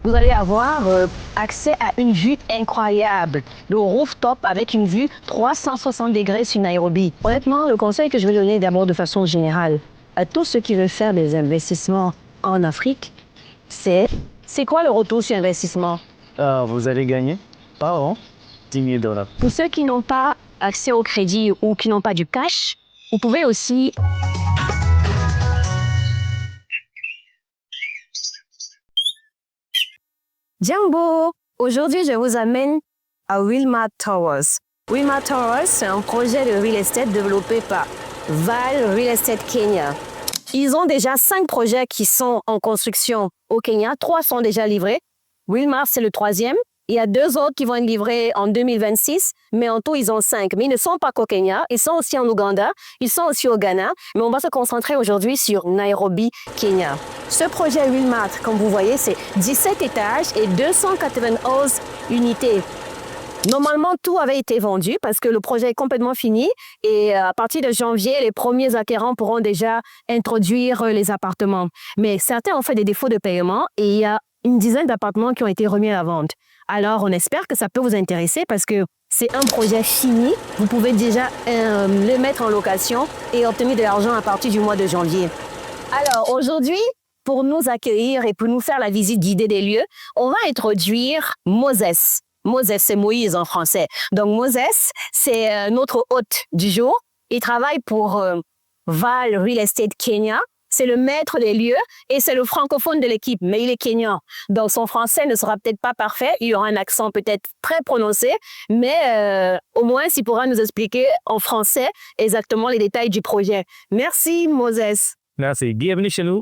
Vous allez avoir accès à une vue incroyable, le rooftop avec une vue 360 degrés sur Nairobi. Honnêtement, le conseil que je vais donner d'abord de façon générale à tous ceux qui veulent faire des investissements en Afrique, c'est quoi le retour sur investissement? Vous allez gagner par an 10 000 dollars. Pour ceux qui n'ont pas accès au crédit ou qui n'ont pas du cash, vous pouvez aussi... Jambo! Aujourd'hui, je vous amène à Wilmar Towers. Wilmar Towers, c'est un projet de real estate développé par Val Real Estate Kenya. Ils ont déjà 5 projets qui sont en construction au Kenya. 3 sont déjà livrés. Wilmar, c'est le 3e. Il y a 2 autres qui vont être livrés en 2026, mais en tout, ils ont 5. Mais ils ne sont pas qu'au Kenya, ils sont aussi en Ouganda, ils sont aussi au Ghana, mais on va se concentrer aujourd'hui sur Nairobi, Kenya. Ce projet Wilmar, comme vous voyez, c'est 17 étages et 291 unités. Normalement, tout avait été vendu parce que le projet est complètement fini et à partir de janvier, les premiers acquérants pourront déjà introduire les appartements. Mais certains ont fait des défauts de paiement et il y a une dizaine d'appartements qui ont été remis à la vente. Alors, on espère que ça peut vous intéresser parce que c'est un projet fini. Vous pouvez déjà le mettre en location et obtenir de l'argent à partir du mois de janvier. Alors, aujourd'hui, pour nous accueillir et pour nous faire la visite guidée des lieux, on va introduire Moses. Moses, c'est Moïse en français. Donc, Moses, c'est notre hôte du jour. Il travaille pour Val Real Estate Kenya. C'est le maître des lieux et c'est le francophone de l'équipe, mais il est kenyan. Donc, son français ne sera peut-être pas parfait. Il y aura un accent peut-être très prononcé, mais au moins, il pourra nous expliquer en français exactement les détails du projet. Merci, Moses. Merci. Bienvenue chez nous.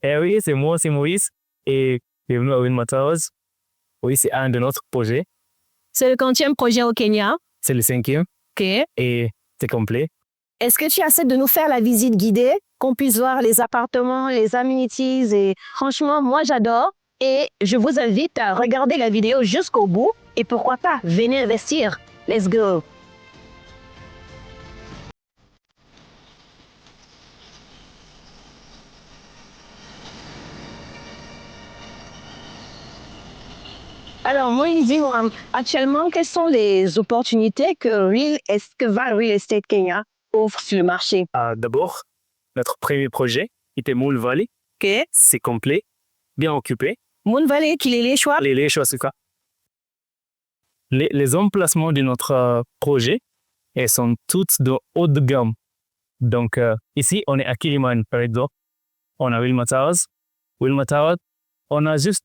Eh oui, c'est moi, c'est Moïse. Et bienvenue à Wilmar Towers. Oui, c'est un de notre projets. C'est le 40e projet au Kenya. C'est le 5e. OK. Et c'est complet. Est-ce que tu acceptes de nous faire la visite guidée, qu'on puisse voir les appartements, les amenities et franchement, moi j'adore et je vous invite à regarder la vidéo jusqu'au bout et pourquoi pas, venez investir. Let's go! Alors, moi, dis-moi, actuellement, quelles sont les opportunités que Val Real Estate Kenya offre sur le marché? D'abord, notre premier projet était Moon Valley. OK. C'est complet, bien occupé. Moon Valley, qu'il est les choix? Les choix, c'est quoi? Les emplacements de notre projet, elles sont toutes de haut de gamme. Donc, ici, on est à Kilimani, par exemple. On a Wilmar Towers. Wilmar Towers, on a juste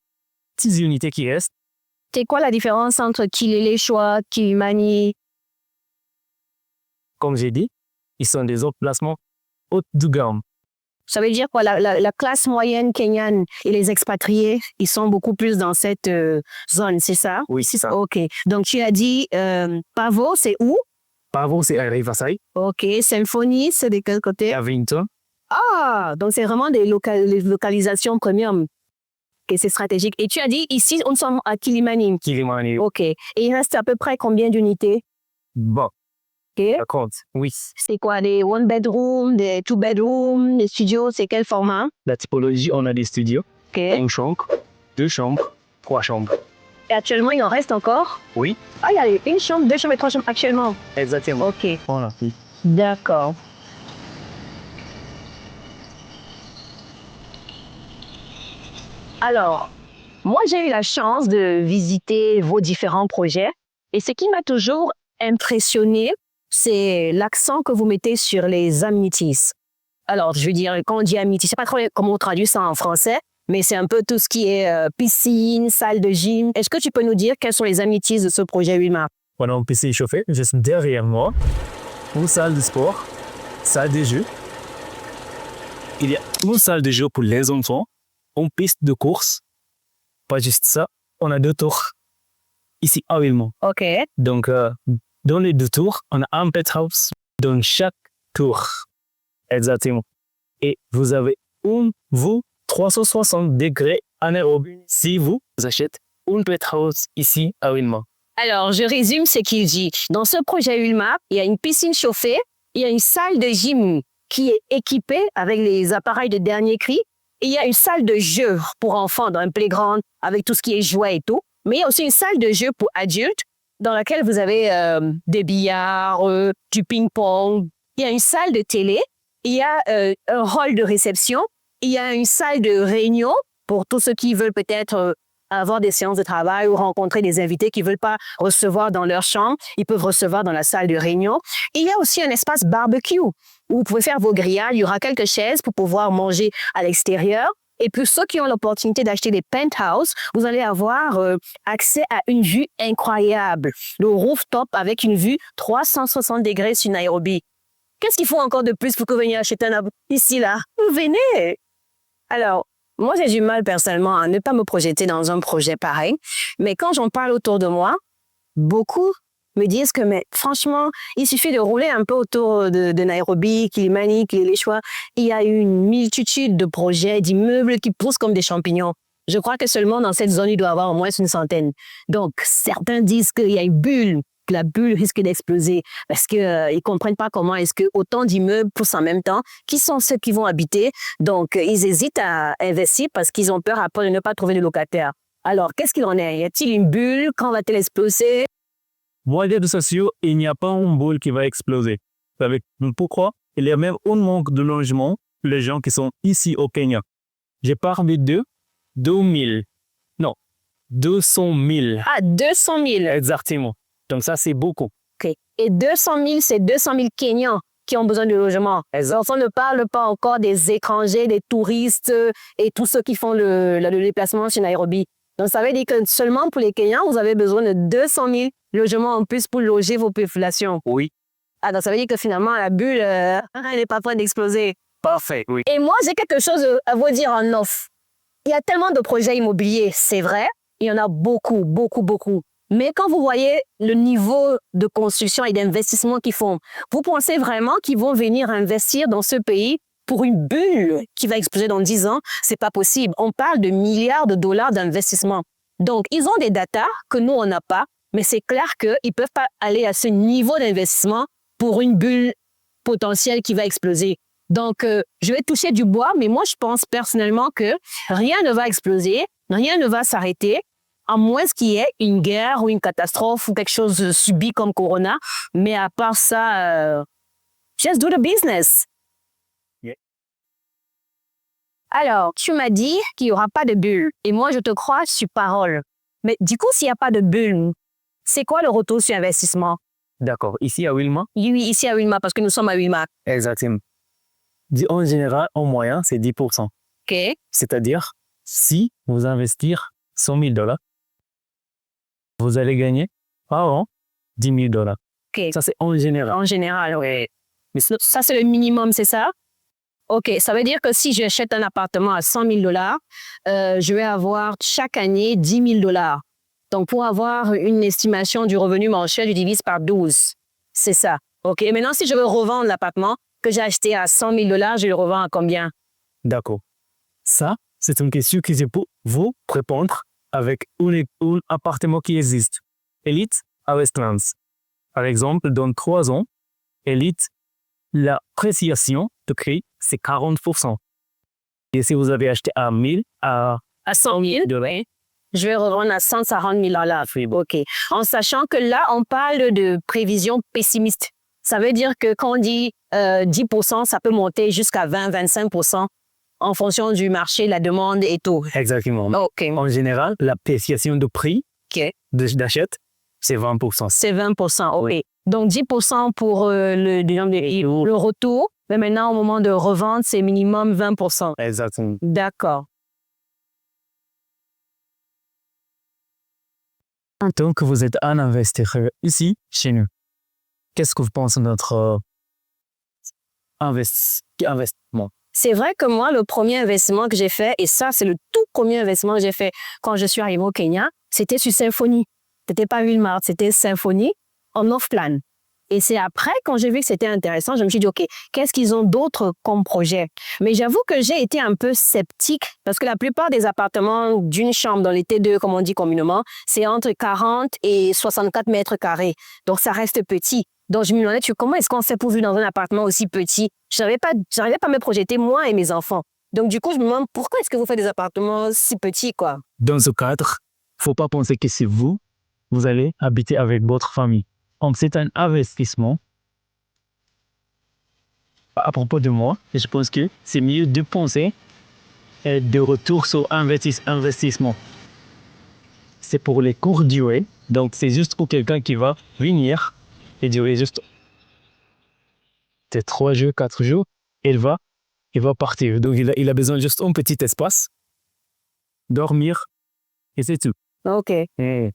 10 unités qui restent. C'est quoi la différence entre Kileleshwa, Kilimani? Comme j'ai dit, ils sont des emplacements haut de gamme. Ça veut dire quoi? La classe moyenne kenyane et les expatriés, ils sont beaucoup plus dans cette zone, c'est ça? Oui, c'est ça. OK. Donc, tu as dit Pavo, c'est où? Pavo, c'est à Riverside. OK. Symphony, c'est de quel côté? À Vinton. Ah! Donc, c'est vraiment des localisations premium. OK, c'est stratégique. Et tu as dit, ici, on sommes à Kilimani. Kilimani. OK. Et il reste à peu près combien d'unités? Bon. OK. Ça compte, oui. C'est quoi, des one bedroom, des two bedroom, des studios, c'est quel format? La typologie, on a des studios. OK. Une chambre, 2 chambres, 3 chambres. Et actuellement, il en reste encore? Oui. Ah, il y a une chambre, 2 chambres et 3 chambres actuellement. Exactement. OK. Voilà. D'accord. Alors, moi, j'ai eu la chance de visiter vos différents projets. Et ce qui m'a toujours impressionné, c'est l'accent que vous mettez sur les amenities. Alors, je veux dire, quand on dit amenities, je ne sais pas trop comment on traduit ça en français, mais c'est un peu tout ce qui est piscine, salle de gym. Est-ce que tu peux nous dire quelles sont les amenities de ce projet Wilmar? On a une piscine chauffée juste derrière moi. Une salle de sport, salle de jeu. Il y a une salle de jeu pour les enfants, une piste de course. Pas juste ça, on a 2 tours ici à Wilmar. OK. Donc, dans les 2 tours, on a un penthouse dans chaque tour. Exactement. Et vous avez une vue 360 degrés à Nairobi si vous achetez une penthouse ici à Wilmar. Alors, je résume ce qu'il dit. Dans ce projet Wilmar, il y a une piscine chauffée, il y a une salle de gym qui est équipée avec les appareils de dernier cri, il y a une salle de jeu pour enfants dans un playground avec tout ce qui est jouets et tout. Mais il y a aussi une salle de jeu pour adultes dans laquelle vous avez des billards, du ping-pong. Il y a une salle de télé. Il y a un hall de réception. Il y a une salle de réunion pour tous ceux qui veulent peut-être avoir des séances de travail ou rencontrer des invités qui ne veulent pas recevoir dans leur chambre. Ils peuvent recevoir dans la salle de réunion. Et il y a aussi un espace barbecue où vous pouvez faire vos grillades. Il y aura quelques chaises pour pouvoir manger à l'extérieur. Et puis, ceux qui ont l'opportunité d'acheter des penthouses, vous allez avoir accès à une vue incroyable. Le rooftop avec une vue 360 degrés sur Nairobi. Qu'est-ce qu'il faut encore de plus pour que vous veniez acheter un ici, là? Vous venez! Alors, moi, j'ai du mal personnellement à ne pas me projeter dans un projet pareil. Mais quand j'en parle autour de moi, beaucoup me disent que, mais franchement, il suffit de rouler un peu autour de Nairobi, Kilimani, Kileleshwa. Il y a une multitude de projets, d'immeubles qui poussent comme des champignons. Je crois que seulement dans cette zone, il doit y avoir au moins une centaine. Donc, certains disent qu'il y a une bulle, que la bulle risque d'exploser parce qu'ils ne comprennent pas comment est-ce que autant d'immeubles poussent en même temps. Qui sont ceux qui vont habiter? Donc, ils hésitent à investir parce qu'ils ont peur après de ne pas trouver de locataires. Alors, qu'est-ce qu'il en est? Y a-t-il une bulle? Quand va-t-elle exploser? Moi, de sociaux, il n'y a pas une boule qui va exploser. Pourquoi? Il y a même un manque de logement pour les gens qui sont ici au Kenya. J'ai parlé de 200 000. Ah, 200 000. Exactement. Donc ça, c'est beaucoup. OK. Et 200 000, c'est 200 000 Kenyans qui ont besoin de logement. On ne parle pas encore des étrangers, des touristes et tous ceux qui font le déplacement chez Nairobi. Donc, ça veut dire que seulement pour les Kenyans, vous avez besoin de 200 000 logements en plus pour loger vos populations. Oui. Ah, donc ça veut dire que finalement, la bulle, elle n'est pas prête d'exploser. Parfait, oui. Et moi, j'ai quelque chose à vous dire en off. Il y a tellement de projets immobiliers, c'est vrai. Il y en a beaucoup, beaucoup, beaucoup. Mais quand vous voyez le niveau de construction et d'investissement qu'ils font, vous pensez vraiment qu'ils vont venir investir dans ce pays pour une bulle qui va exploser dans 10 ans? C'est pas possible. On parle de milliards de dollars d'investissement. Donc, ils ont des datas que nous, on n'a pas, mais c'est clair qu'ils ne peuvent pas aller à ce niveau d'investissement pour une bulle potentielle qui va exploser. Donc, je vais toucher du bois, mais moi, je pense personnellement que rien ne va exploser, rien ne va s'arrêter, à moins qu'il y ait une guerre ou une catastrophe ou quelque chose de subi comme Corona. Mais à part ça, just do the business. Yeah. Alors, tu m'as dit qu'il n'y aura pas de bulle. Et moi, je te crois sur parole. Mais du coup, s'il n'y a pas de bulle, c'est quoi le retour sur investissement? D'accord. Ici à Wilma? Oui, ici à Wilma, parce que nous sommes à Wilma. Exactement. En général, en moyen, c'est 10%. OK. C'est-à-dire, si vous investissez 100 000 $, vous allez gagner par an 10 000 $. OK. Ça, c'est en général. En général, oui. Mais ça, c'est le minimum, c'est ça? OK. Ça veut dire que si j'achète un appartement à 100 000 $, je vais avoir chaque année 10 000 $. Donc, pour avoir une estimation du revenu mensuel, je divise par 12. C'est ça. OK. Maintenant, si je veux revendre l'appartement que j'ai acheté à 100 000 $, je le revends à combien? D'accord. Ça, c'est une question que je peux vous répondre avec un appartement qui existe. Elite à Westlands. Par exemple, dans 3 ans, Elite, l'appréciation de prix, c'est 40%. Et si vous avez acheté à 1000, à 100 000 $, je vais revendre à 140 000 $. OK. En sachant que là, on parle de prévision pessimiste. Ça veut dire que quand on dit 10%, ça peut monter jusqu'à 20-25% en fonction du marché, la demande et tout. Exactement. OK. En général, l'appréciation de prix OK. d'achat, c'est 20%. C'est 20%. OK. Oui. Donc, 10% pour le retour. Mais maintenant, au moment de revente, c'est minimum 20%. Exactement. D'accord. En tant que vous êtes un investisseur ici, chez nous, qu'est-ce que vous pensez de notre investissement? C'est vrai que moi, le premier investissement que j'ai fait, et ça, c'est le tout premier investissement que j'ai fait quand je suis arrivée au Kenya, c'était sur Symphony. C'était pas Wilmart, c'était Symphony en off-plan. Et c'est après, quand j'ai vu que c'était intéressant, je me suis dit, OK, qu'est-ce qu'ils ont d'autre comme projet? Mais j'avoue que j'ai été un peu sceptique parce que la plupart des appartements d'une chambre dans les T2, comme on dit communément, c'est entre 40 et 64 mètres carrés. Donc, ça reste petit. Donc, je me demandais, comment est-ce qu'on s'est pourvu dans un appartement aussi petit? Je n'arrivais pas à me projeter, moi et mes enfants. Donc, du coup, je me demande pourquoi est-ce que vous faites des appartements si petits, quoi? Dans ce cadre, faut pas penser que c'est vous allez habiter avec votre famille. Donc, c'est un investissement. À propos de moi, je pense que c'est mieux de penser de retour sur investissement. C'est pour les courtes durées. Donc, c'est juste pour quelqu'un qui va venir et durer juste 3 jours, 4 jours. Il va partir. Donc, il a besoin juste d'un petit espace, dormir, et c'est tout. OK.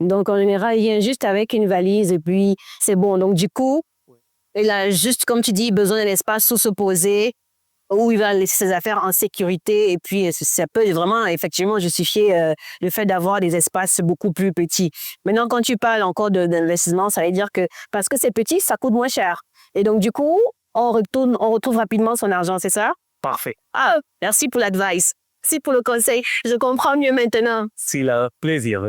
Donc, en général, il vient juste avec une valise et puis c'est bon. Donc, du coup, il a juste, comme tu dis, besoin d'un espace où se poser, où il va laisser ses affaires en sécurité. Et puis, ça peut vraiment, effectivement, justifier le fait d'avoir des espaces beaucoup plus petits. Maintenant, quand tu parles encore d'investissement, ça veut dire que parce que c'est petit, ça coûte moins cher. Et donc, du coup, on retrouve rapidement son argent, c'est ça? Parfait. Ah, merci pour l'advice. Merci pour le conseil. Je comprends mieux maintenant. C'est le plaisir.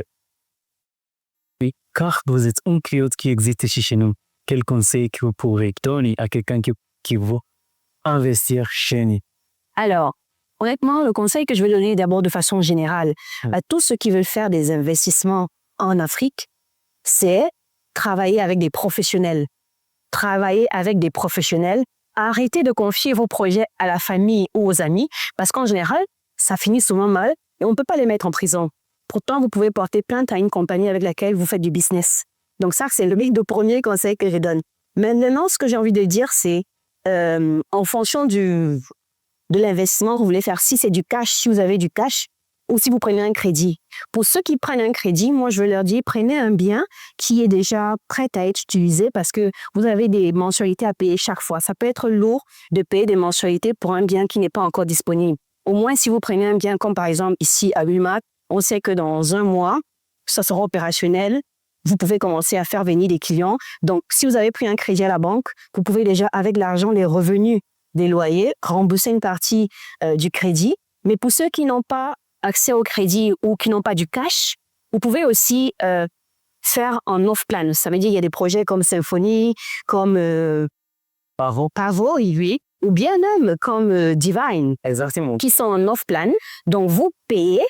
Oui, car vous êtes un client qui existe chez nous. Quel conseil que vous pourrez donner à quelqu'un qui veut investir chez nous? Alors, honnêtement, le conseil que je vais donner d'abord de façon générale à tous ceux qui veulent faire des investissements en Afrique, c'est travailler avec des professionnels. Travailler avec des professionnels. Arrêtez de confier vos projets à la famille ou aux amis parce qu'en général, ça finit souvent mal et on ne peut pas les mettre en prison. Pourtant, vous pouvez porter plainte à une compagnie avec laquelle vous faites du business. Donc ça, c'est le premier conseil que je donne. Maintenant, ce que j'ai envie de dire, c'est en fonction de l'investissement que vous voulez faire, si c'est du cash, si vous avez du cash, ou si vous prenez un crédit. Pour ceux qui prennent un crédit, moi, je veux leur dire, prenez un bien qui est déjà prêt à être utilisé parce que vous avez des mensualités à payer chaque fois. Ça peut être lourd de payer des mensualités pour un bien qui n'est pas encore disponible. Au moins, si vous prenez un bien comme par exemple ici à Wilmart, on sait que dans 1 mois, ça sera opérationnel. Vous pouvez commencer à faire venir des clients. Donc, si vous avez pris un crédit à la banque, vous pouvez déjà, avec l'argent, les revenus des loyers, rembourser une partie du crédit. Mais pour ceux qui n'ont pas accès au crédit ou qui n'ont pas du cash, vous pouvez aussi faire en off-plan. Ça veut dire qu'il y a des projets comme Symphony, comme Pavo, oui, ou bien même comme Divine. Exactement. Qui sont en off-plan. Donc, vous payez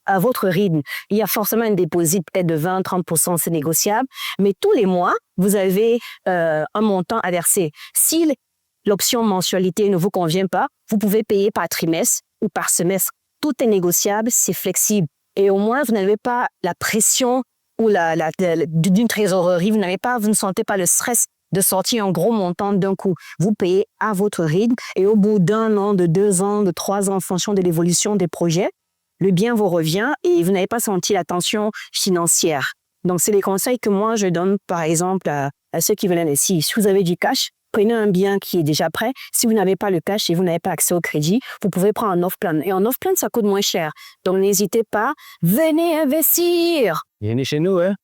à votre rythme. Il y a forcément un dépôt peut-être de 20-30%, c'est négociable. Mais tous les mois, vous avez un montant à verser. Si l'option mensualité ne vous convient pas, vous pouvez payer par trimestre ou par semestre. Tout est négociable, c'est flexible. Et au moins, vous n'avez pas la pression ou d'une trésorerie. Vous ne sentez pas le stress de sortir un gros montant d'un coup. Vous payez à votre rythme et au bout d'1 an, de 2 ans, de 3 ans, en fonction de l'évolution des projets, le bien vous revient et vous n'avez pas senti la tension financière. Donc, c'est les conseils que moi, je donne, par exemple, à ceux qui veulent investir. Si vous avez du cash, prenez un bien qui est déjà prêt. Si vous n'avez pas le cash et vous n'avez pas accès au crédit, vous pouvez prendre un off-plan. Et en off-plan, ça coûte moins cher. Donc, n'hésitez pas. Venez investir! Venez chez nous, hein?